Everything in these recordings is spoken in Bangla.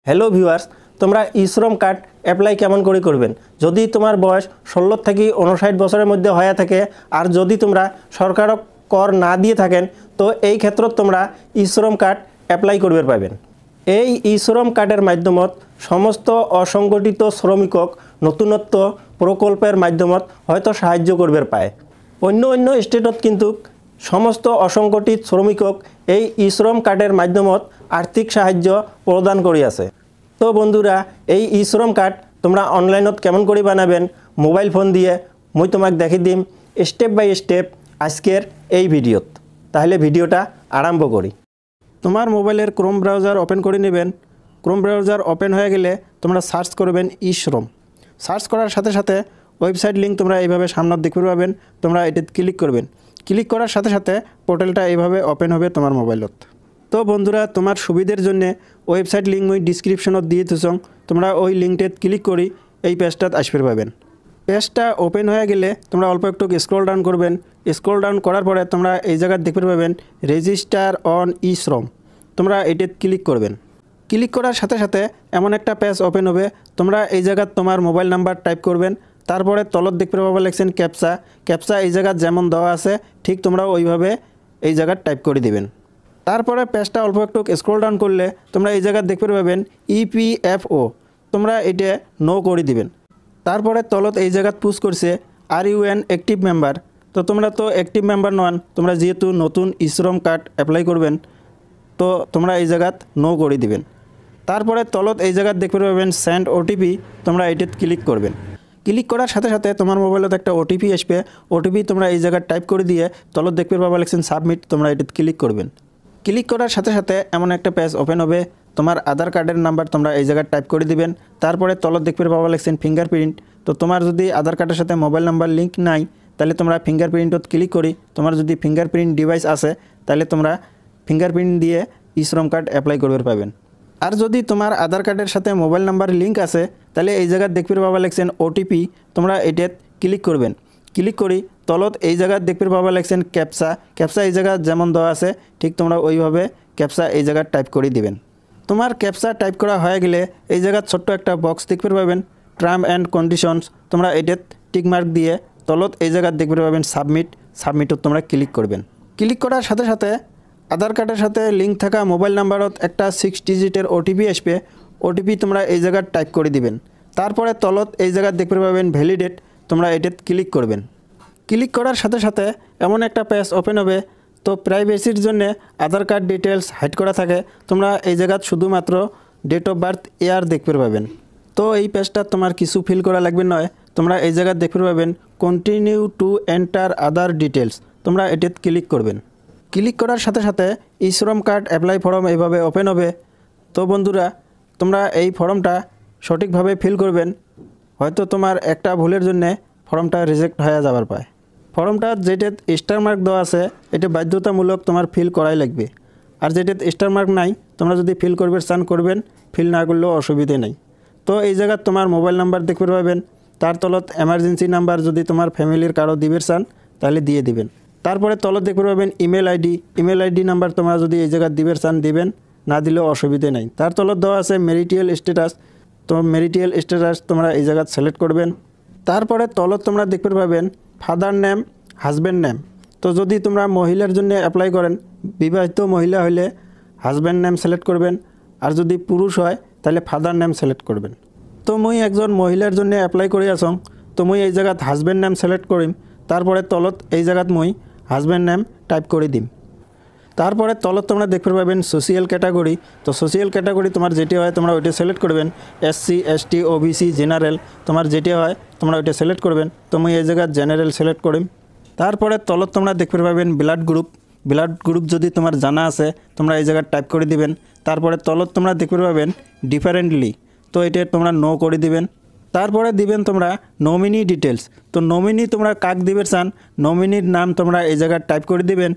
হ্যালো ভিউয়ার্স, তোমরা ই-শ্রম কার্ড অ্যাপ্লাই কেমন করে করবেন? যদি তোমার বয়স 16 থেকে 59 বছরের মধ্যে হয়ে থাকে আর যদি তোমরা সরকারক কর না দিয়ে থাকেন তো এই ক্ষেত্রে তোমরা ই-শ্রম কার্ড অ্যাপ্লাই করবে পাবেন। এই ই-শ্রম কার্ডের মাধ্যমত সমস্ত অসংগঠিত শ্রমিকক নতুনত্ব প্রকল্পের মাধ্যমত হয়তো সাহায্য করবে পায়। অন্য স্টেটত কিন্তু সমস্ত অসংগঠিত শ্রমিকক এই ই-শ্রম কার্ডের মাধ্যমত আর্থিক সাহায্য প্রদান করি আছে। তো বন্ধুরা, এই ই-শ্রম কার্ড তোমরা অনলাইনত কেমন করে বানাবেন মোবাইল ফোন দিয়ে মই তোমাক দেখি দিম স্টেপ বাই স্টেপ আজকের এই ভিডিওত। তাহলে ভিডিওটা আরম্ভ করি। তোমার মোবাইলের ক্রোম ব্রাউজার ওপেন করে নেবেন। ক্রোম ব্রাউজার ওপেন হয়ে গেলে তোমরা সার্চ করবেন ই-শ্রম। সার্চ করার সাথে সাথে ওয়েবসাইট লিঙ্ক তোমরা এইভাবে সামনে দেখতে পাবেন। তোমরা এটাতে ক্লিক করবেন। ক্লিক করার সাথে সাথে পোর্টালটা এইভাবে ওপেন হবে তোমার মোবাইলত। তো বন্ধুরা, তোমার সুবিধার জন্য ওয়েবসাইট লিঙ্ক মই ডিসক্রিপশনত দিয়ে দিছং। তোমরা ওই লিঙ্কটাতে ক্লিক করি এই পেজটাত আসবে পাবেন। পেজটা ওপেন হয়ে গেলে তোমরা অল্প একটু স্ক্রল ডাউন করবেন। স্ক্রল ডাউন করার পরে তোমরা এই জায়গায় দেখতে পাবেন রেজিস্টার অন ই-শ্রম। তোমরা এটাতে ক্লিক করবেন। ক্লিক করার সাথে সাথে এমন একটা পেজ ওপেন হবে। তোমরা এই জায়গায় তোমার মোবাইল নাম্বার টাইপ করবেন। তারপরে তলত দেখতে পাবা লিখছেন ক্যাপচা। ক্যাপচা এই জায়গায় যেমন দেওয়া আছে ঠিক তোমরা ওইভাবে এই জায়গায় টাইপ করে দিবেন। তারপরে পেজটা অল্প একটু স্ক্রল ডাউন করলে তোমরা এই জায়গায় দেখতে পাবেন ইপিএফও। তোমরা এটা নো করে দিবেন। তারপরে তলত এই জায়গায় পুশ করছে are U N active member. তো তোমরা তো অ্যাক্টিভ মেম্বার নন, তোমরা যেহেতু নতুন ই-শ্রম কার্ড অ্যাপ্লাই করবেন তো তোমরা এই জায়গাত নো করে দিবেন। তারপরে তলত এই জায়গায় দেখতে পাবেন সেন্ড ওটিপি। তোমরা এটাতে ক্লিক করবেন। ক্লিক করার সাথে সাথে তোমার মোবাইলত একটা ওটিপি আসবে। ওটিপি তোমরা এই জায়গায় টাইপ করে দিয়ে তলত দেখতে পাবা লিখছেন সাবমিট। তোমরা এটাতে ক্লিক করবেন। ক্লিক করার সাথে সাথে এমন একটা পেজ ওপেন হবে। তোমার আধার কার্ডের নাম্বার তোমরা এই জায়গায় টাইপ করে দিবেন। তারপরে তলত দেখতে পাবা লিখছেন ফিঙ্গারপ্রিন্ট। তো তোমার যদি আধার কার্ডের সাথে মোবাইল নাম্বার লিঙ্ক নাই তাহলে তোমরা ফিঙ্গারপ্রিন্টত ক্লিক করি। তোমার যদি ফিঙ্গারপ্রিন্ট ডিভাইস আছে তাহলে তোমরা ফিঙ্গারপ্রিন্ট দিয়ে ই-শ্রম কার্ড অ্যাপ্লাই করবে পাবেন। আর যদি তোমার আধার কার্ডের সাথে মোবাইল নাম্বার লিঙ্ক আছে তাহলে এই জায়গায় দেখতে পাবা লিখছেন ওটিপি। তোমরা এটাত ক্লিক করবেন। ক্লিক করি তলত এই জায়গায় দেখতে পাবা লিখছেন ক্যাপচা। ক্যাপচা এই জায়গা যেমন দেওয়া আছে ঠিক তোমরা ওইভাবে ক্যাপচা এই জায়গায় টাইপ করে দিবেন। তোমার ক্যাপচা টাইপ করা হয়ে গেলে এই জায়গায় ছোট্ট একটা বক্স দেখতে পাবেন টার্ম অ্যান্ড কন্ডিশনস। তোমরা এটাত টিক মার্ক দিয়ে তলত এই জায়গায় দেখতে পাবেন সাবমিট। সাবমিটত তোমরা ক্লিক করবেন। ক্লিক করার সাথে সাথে আধার কার্ডের সাথে লিঙ্ক থাকা মোবাইল নাম্বারত একটা 6 ডিজিটের ওটিপি আসবে। ওটিপি তোমরা এই জায়গায় টাইপ করে দিবেন। তারপরে তলত এই জায়গায় দেখতে পাবেন ভ্যালিডেট। তোমরা এটাত ক্লিক করবেন। ক্লিক করার সাথে সাথে এমন একটা পেজ ওপেন হবে। তো প্রাইভেসির জন্য আধার কার্ড ডিটেলস হাইড করা থাকে। তোমরা এই জায়গায় শুধুমাত্র ডেট অফ বার্থ ইয়ার দেখতে পাবেন। তো এই পেজটা তোমার কিছু ফিল করা লাগবে নয়। তোমরা এই জায়গায় দেখতে পাবেন continue to enter other details. তোমরা এটাতে ক্লিক করবেন। ক্লিক করার সাথে সাথে ই-শ্রম কার্ড অ্যাপ্লাই ফর্ম এইভাবে ওপেন হবে। তো বন্ধুরা, তোমরা এই ফর্মটা সঠিকভাবে ফিল করবেন। হয়তো তোমার একটা ভুলের জন্যে ফর্মটা রিজেক্ট হয়ে যাবার পায়। ফর্মটা যেটাতে স্টার মার্ক দেওয়া আছে এটা বাধ্যতামূলক তোমার ফিল করাই লাগবে। আর যেটাতে স্টার মার্ক নাই তোমরা যদি ফিল করবে চান করবেন, ফিল না করলেও অসুবিধে নেই। তো এই জায়গায় তোমার মোবাইল নাম্বার দেখতে পাবেন। তার তলত এমার্জেন্সি নাম্বার যদি তোমার ফ্যামিলির কারো দিবে চান তাহলে দিয়ে দিবেন। তারপরে তলত দেখতে পাবেন email ID. Email ID number তোমরা যদি এই জায়গায় দিবে চান দিবেন, না দিলেও অসুবিধে নেই। তার তলত দেওয়া আছে ম্যারিটাল স্ট্যাটাস। তো ম্যারিটাল স্ট্যাটাস তোমরা এই জায়গায় সিলেক্ট করবেন। তারপরে তলত তোমরা দেখতে পাবেন ফাদার নেম, হাজব্যান্ড নেম। তো যদি তোমরা মহিলার জন্য অ্যাপ্লাই করেন, বিবাহিত মহিলা হলে হাজব্যান্ড নেম সিলেক্ট করবেন। আর যদি পুরুষ হয় তাহলে ফাদার নেম সিলেক্ট করবেন। তো মুই একজন মহিলার জন্য অ্যাপ্লাই করে আসং। তো মুই এই জায়গাত হাজব্যান্ড নেম সিলেক্ট করিম। তারপরে তলত এই জায়গাত মুই হাজব্যান্ড নেম টাইপ করে দিম। তারপরে তলত তোমরা দেখতে পাবেন সোশিয়াল ক্যাটাগরি। তো সোশিয়াল ক্যাটাগরি তোমার যেটি হয় তোমরা ওইটা সিলেক্ট করবেন। এসসি, এসটি, ওবিসি, জেনারেল তোমার যেটি হয় তোমরা ওইটা সিলেক্ট করবেন। তো মুই এই জায়গায় জেনারেল সিলেক্ট করিম। তারপরে তলত তোমরা দেখতে পাবেন ব্লাড গ্রুপ। ব্লাড গ্রুপ যদি তোমার জানা আছে তোমরা এই জায়গায় টাইপ করে দিবেন। তারপরে তলত তোমরা দেখতে পাবেন ডিফারেন্টলি। তো এটা তোমরা নো করে দিবেন। তারপরে দিবেন তোমরা নমিনি ডিটেলস। তো নমিনি তোমরা কাক দিবে চান নমিনির নাম তোমরা এই জায়গায় টাইপ করে দিবেন।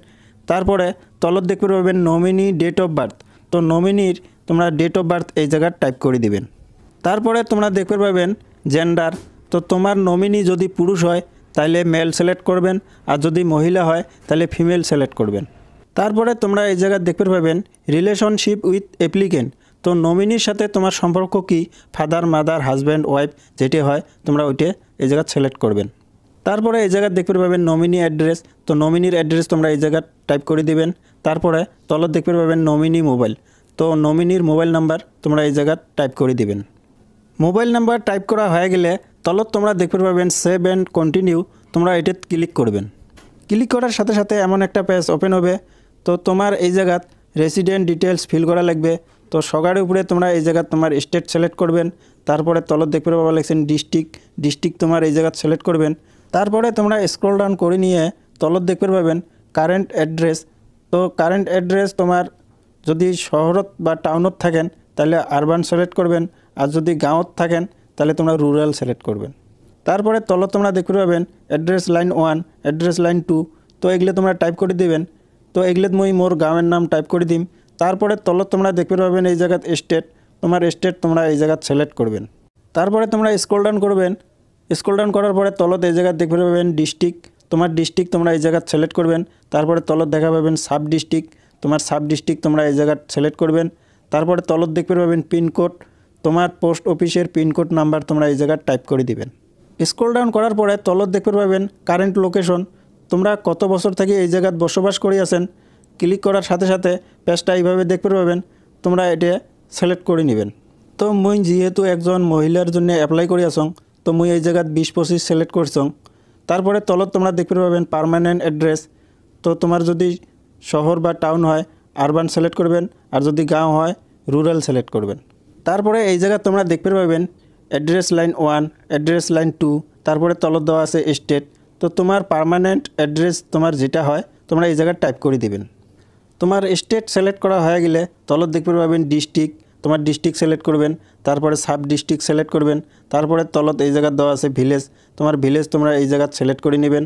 তারপরে তলত দেখতে পাবেন নমিনি ডেট অফ বার্থ। তো নমিনির তোমরা ডেট অফ বার্থ এই জায়গায় টাইপ করে দিবেন। তারপরে তোমরা দেখতে পাবেন জেন্ডার। তো তোমার নমিনি যদি পুরুষ হয় তাহলে মেল সিলেক্ট করবেন, আর যদি মহিলা হয় তাহলে ফিমেল সিলেক্ট করবেন। তারপরে তোমরা এই জায়গায় দেখতে পাবেন রিলেশনশিপ উইথ অ্যাপ্লিকেন্ট। তো নমিনির সাথে তোমার সম্পর্ক কি, ফাদার মাদার হাজব্যান্ড ওয়াইফ যেটি হয় তোমরা ওইটা এই জায়গা সিলেক্ট করবেন। তারপরে এই জায়গায় দেখতে পাবেন নমিনি অ্যাড্রেস। তো নমিনির অ্যাড্রেস তোমরা এই জায়গায় টাইপ করে দিবেন। তারপরে তলত দেখতে পাবেন নমিনি মোবাইল। তো নমিনির মোবাইল নাম্বার তোমরা এই জায়গায় টাইপ করে দিবেন। মোবাইল নাম্বার টাইপ করা হয়ে গেলে তলত তোমরা দেখতে পাবেন সেভ অ্যান্ড কন্টিনিউ, তোমরা এটা ক্লিক করবেন। ক্লিক করার সাথে সাথে এমন একটা পেজ ওপেন হবে। তো তোমার এই জায়গাত রেসিডেন্ট ডিটেলস ফিল করা লাগবে। তো সবার উপরে তোমরা এই জায়গায় তোমার স্টেট সিলেক্ট করবেন। তারপরে তলত দেখতে পাবা লিখছেন ডিস্ট্রিক্ট তোমার এই জায়গায় সিলেক্ট করবেন। তারপরে তোমরা স্ক্রল ডাউন করে নিয়ে তলত দেখতে পাবেন কারেন্ট অ্যাড্রেস। তো কারেন্ট অ্যাড্রেস তোমার যদি শহরত বা টাউনত থাকেন তাহলে আরবান সিলেক্ট করবেন, আর যদি গাঁৱত থাকেন তাহলে তোমরা রুরাল সিলেক্ট করবেন। তারপরে তলত তোমরা দেখতে পাবেন অ্যাড্রেস লাইন 1, অ্যাড্রেস লাইন 2। তো এগুলো তোমরা টাইপ করে দিবেন। তো এগুলোত মই মোর গাঁৱের নাম টাইপ করে দিম। তারপরে তলত তোমরা দেখতে পাবেন এই জায়গাত স্টেট, তোমার স্টেট তোমরা এই জায়গাত সিলেক্ট করবেন। তারপরে তোমরা স্ক্রল ডাউন করবেন। স্ক্রল ডাউন করার পরে তলত এই জায়গায় দেখতে পাবেন ডিস্ট্রিক্ট, তোমার ডিস্ট্রিক্ট তোমরা এই জায়গায় সিলেক্ট করবেন। তারপরে তলত দেখা পাবেন সাব ডিস্ট্রিক্ট, তোমার সাব ডিস্ট্রিক্ট তোমরা এই জায়গায় সিলেক্ট করবেন। তারপরে তলত দেখতে পাবেন পিনকোড, তোমার পোস্ট অফিসের পিনকোড নাম্বার তোমরা এই জায়গায় টাইপ করে দিবেন। স্ক্রল ডাউন করার পরে তলত দেখতে পাবেন কারেন্ট লোকেশন, তোমরা কত বছর থেকে এই জায়গায় বসবাস করে আছেন। ক্লিক করার সাথে সাথে পেজটা এইভাবে দেখতে পাবেন, তোমরা এটা সিলেক্ট করে নেবেন। তো মুই যেহেতু একজন মহিলার জন্য অ্যাপ্লাই করে আসং, তো মুই এই জায়গায় 20-25 সিলেক্ট করছং। তারপরে তলত তোমরা দেখতে পাবেন পার্মানেন্ট অ্যাড্রেস। তো তোমার যদি শহর বা টাউন হয় আরবান সিলেক্ট করবেন, আর যদি গাঁও হয় রুরাল সিলেক্ট করবেন। তারপরে এই জায়গায় তোমরা দেখতে পাবেন অ্যাড্রেস লাইন 1, অ্যাড্রেস লাইন 2, তারপরে তলত দেওয়া আছে স্টেট। তো তোমার পার্মানেন্ট অ্যাড্রেস তোমার যেটা হয় তোমরা এই জায়গায় টাইপ করে দিবেন। তোমার স্টেট সিলেক্ট করা হয়ে গেলে তলত দেখতে পাবেন ডিস্ট্রিক্ট, তোমার ডিস্ট্রিক্ট সিলেক্ট করবেন। তারপরে সাব ডিস্ট্রিক্ট সিলেক্ট করবেন। তারপরে তলত এই জায়গায় দেওয়া আছে ভিলেজ, তোমার ভিলেজ তোমরা এই জায়গায় সিলেক্ট করে নেবেন।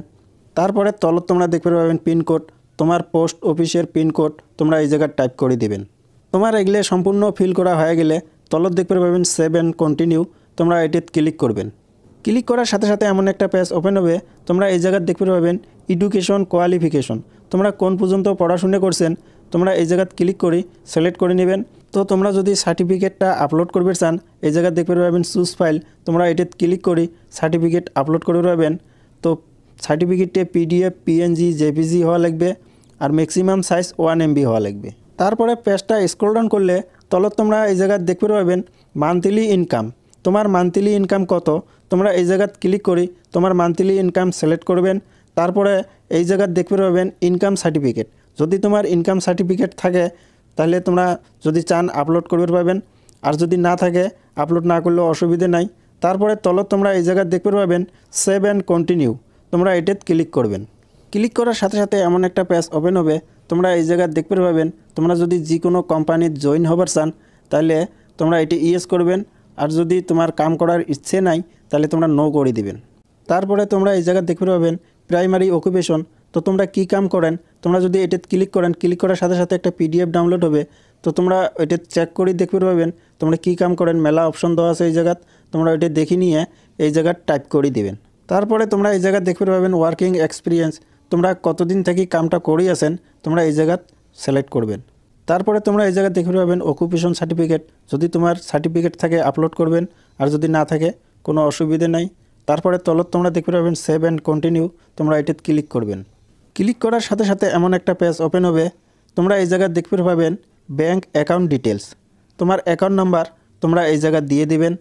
তারপরে তলত তোমরা দেখতে পাবেন পিনকোড, তোমার পোস্ট অফিসের পিনকোড তোমরা এই জায়গায় টাইপ করে দিবেন। তোমার এগুলো সম্পূর্ণ ফিল করা হয়ে গেলে তলত দেখতে পাবেন সেভ অ্যান্ড কন্টিনিউ, তোমরা এটিতে ক্লিক করবেন। ক্লিক করার সাথে সাথে এমন একটা পেজ ওপেন হবে। তোমরা এই জায়গায় দেখতে পাবেন এডুকেশন কোয়ালিফিকেশন, তোমরা কোন পর্যন্ত পড়াশোনা করছেন তোমরা এই জায়গায় ক্লিক করে সিলেক্ট করে নেবেন। তো তোমরা যদি সার্টিফিকেটটা আপলোড করবে চান এই জায়গায় দেখতে পাবেন চুজ ফাইল, তোমরা এটিতে ক্লিক করে সার্টিফিকেট আপলোড করে পাবেন। তো সার্টিফিকেটে PDF, PNG, JPG হওয়া লাগবে, আর ম্যাক্সিমাম সাইজ 1 MB হওয়া লাগবে। তারপরে পেজটা স্ক্রল ডাউন করলে তলত তোমরা এই জায়গায় দেখতে পাবেন মান্থলি ইনকাম, তোমার মান্থলি ইনকাম কত তোমরা এই জায়গায় ক্লিক করে তোমার মান্থলি ইনকাম সিলেক্ট করবেন। তারপরে এই জায়গায় দেখতে পাবেন ইনকাম সার্টিফিকেট, যদি তোমার ইনকাম সার্টিফিকেট থাকে তাহলে তোমরা যদি চান আপলোড করবে পাবেন, আর যদি না থাকে আপলোড না করলেও অসুবিধে নাই। তারপরে তলত তোমরা এই জায়গায় দেখতে পাবেন সেভ অ্যান্ড কন্টিনিউ, তোমরা এটাতে ক্লিক করবেন। ক্লিক করার সাথে সাথে এমন একটা পেজ ওপেন হবে। তোমরা এই জায়গায় দেখতে পাবেন তোমরা যদি যে কোনো কোম্পানির জয়েন হবার চান তাহলে তোমরা এটি ইয়েস করবেন, আর যদি তোমার কাম করার ইচ্ছে নাই তাহলে তোমরা নো করে দিবেন। তারপরে তোমরা এই জায়গায় দেখতে পাবেন প্রাইমারি অকুপেশন, তো তোমরা কি কাম করেন তোমরা যদি এটাতে ক্লিক করেন, ক্লিক করার সাথে সাথে একটা PDF ডাউনলোড হবে। তো তোমরা এটা চেক করে দেখতে পাবেন তোমরা কি কাম করেন, মেলা অপশন দেওয়া আছে এই জায়গায়, তোমরা ওইটা দেখে নিয়ে এই জায়গায় টাইপ করে দিবেন। তারপরে তোমরা এই জায়গায় দেখতে পাবেন ওয়ার্কিং এক্সপিরিয়েন্স, তোমরা কতদিন থেকে কামটা করে আছেন তোমরা এই জায়গায় সিলেক্ট করবেন। তারপরে তোমরা এই জায়গায় দেখতে পাবেন অকুপেশন সার্টিফিকেট, যদি তোমার সার্টিফিকেট থাকে আপলোড করবেন, আর যদি না থাকে কোনো অসুবিধে নাই। তারপরে তলত তোমরা দেখতে পাবেন সেভ অ্যান্ড কন্টিনিউ, তোমরা এটাতে ক্লিক করবেন। ক্লিক করার সাথে সাথে এমন একটা পেজ ওপেন হবে। তোমরা এই জায়গায় দেখতে পাবেন ব্যাঙ্ক অ্যাকাউন্ট ডিটেলস, তোমার অ্যাকাউন্ট নাম্বার তোমরা এই জায়গায় দিয়ে দিবেন।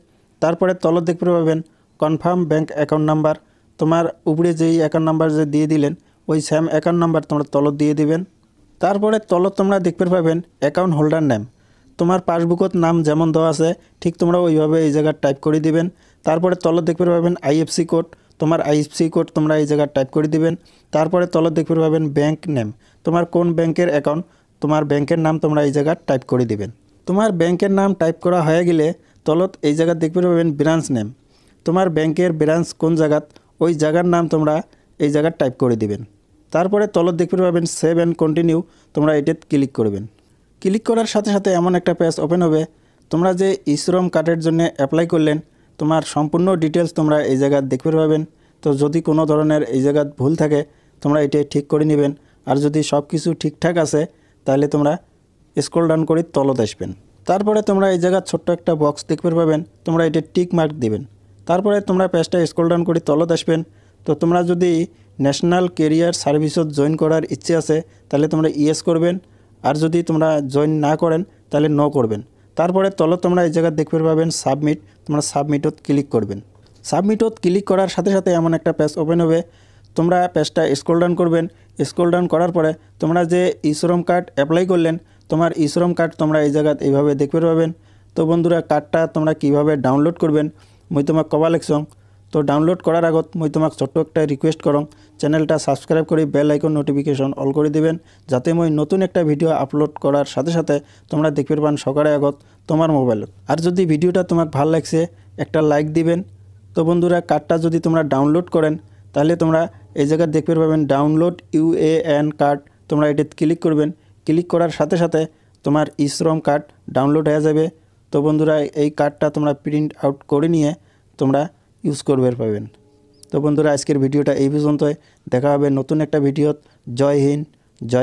তারপরে তলত দেখতে পাবেন কনফার্ম ব্যাঙ্ক অ্যাকাউন্ট নাম্বার, তোমার উপরে যেই অ্যাকাউন্ট নাম্বার যে দিয়ে দিলেন ওই সেম অ্যাকাউন্ট নাম্বার তোমরা তলত দিয়ে দিবেন। তারপরে তলত তোমরা দেখতে পাবেন অ্যাকাউন্ট হোল্ডার নেম, তোমার পাসবুকত নাম যেমন দেওয়া আছে ঠিক তোমরা ওইভাবে এই জায়গায় টাইপ করে দিবেন। তারপরে তলত দেখতে পাবেন IFC কোড, তোমার IFC কোড তোমরা এই জায়গায় টাইপ করে দিবেন। তারপরে তলত দেখতে পাবেন ব্যাঙ্ক নেম, তোমার কোন ব্যাংকের অ্যাকাউন্ট তোমার ব্যাংকের নাম তোমরা এই জায়গায় টাইপ করে দিবেন। তোমার ব্যাংকের নাম টাইপ করা হয়ে গেলে তলত এই জায়গায় দেখতে পাবেন ব্রাঞ্চ নেম, তোমার ব্যাংকের ব্রাঞ্চ কোন জায়গাত ওই জায়গার নাম তোমরা এই জায়গায় টাইপ করে দিবেন। তারপরে তলত দেখতে পাবেন সেভ অ্যান্ড কন্টিনিউ, তোমরা এটাতে ক্লিক করবেন। ক্লিক করার সাথে সাথে এমন একটা পেজ ওপেন হবে। তোমরা যে শ্রম কার্ডের জন্য অ্যাপ্লাই করলেন তোমার সম্পূর্ণ ডিটেলস তোমরা এই জায়গায় দেখতে পাবেন। তো যদি কোনো ধরনের এই জায়গায় ভুল থাকে তোমরা এটা ঠিক করে নেবেন, আর যদি সব কিছু ঠিকঠাক আছে তাহলে তোমরা স্ক্রল ডাউন করে তলত আসবেন। তারপরে তোমরা এই জায়গায় ছোট্ট একটা বক্স দেখতে পাবেন, তোমরা এটা টিক মার্ক দিবেন। তারপরে তোমরা পেজটা স্ক্রল ডাউন করে তলত আসবেন। তো তোমরা যদি ন্যাশনাল কেরিয়ার সার্ভিসত জয়েন করার ইচ্ছে আছে তাহলে তোমরা ইয়েস করবেন, আর যদি তোমরা জয়েন না করেন তাহলে নো করবেন। তারপরে তলত তোমরা এই জায়গায় দেখতে পাবেন সাবমিট, তোমরা সাবমিটত ক্লিক করবেন। সাবমিটত ক্লিক করার সাথে সাথে এমন একটা পেজ ওপেন হবে। তোমরা পেজটা স্ক্রল ডাউন করবেন। স্ক্রল ডাউন করার পরে তোমরা যে ই শ্রম কার্ড অ্যাপ্লাই করলেন, তোমার ই শ্রম কার্ড তোমরা এই জায়গায় এইভাবে দেখতে পাবেন। তো বন্ধুরা, কার্ডটা তোমরা কিভাবে ডাউনলোড করবেন মই তোমাক কবা লাগছং। তো ডাউনলোড করার আগত মই তোমাক ছোট্ট একটা রিকোয়েস্ট করং, চ্যানেলটা সাবস্ক্রাইব করে বেল আইকন নোটিফিকেশন অল করে দিবেন, যাতে মই নতুন একটা ভিডিও আপলোড করার সাথে সাথে তোমরা দেখতে পারবান সকালে আগত তোমার মোবাইলত। আর যদি ভিডিওটা তোমাক ভাল লাগছে একটা লাইক দিবেন। তো বন্ধুরা, কার্ডটা যদি তোমরা ডাউনলোড করেন তাহলে তোমরা এই জায়গায় দেখতে পাবেন ডাউনলোড ইউএএন কার্ড, তোমরা এটা ক্লিক করবেন। ক্লিক করার সাথে সাথে তোমার ই শ্রম কার্ড ডাউনলোড হয়ে যাবে। তো বন্ধুরা, এই কার্ডটা তোমরা প্রিন্ট আউট করে নিয়ে তোমরা ইউজ করবে পাবেন। তো বন্ধুরা, আজকের ভিডিওটা এই পর্যন্তই। দেখা হবে নতুন একটা ভিডিওত। জয় হিন্দ, জয়।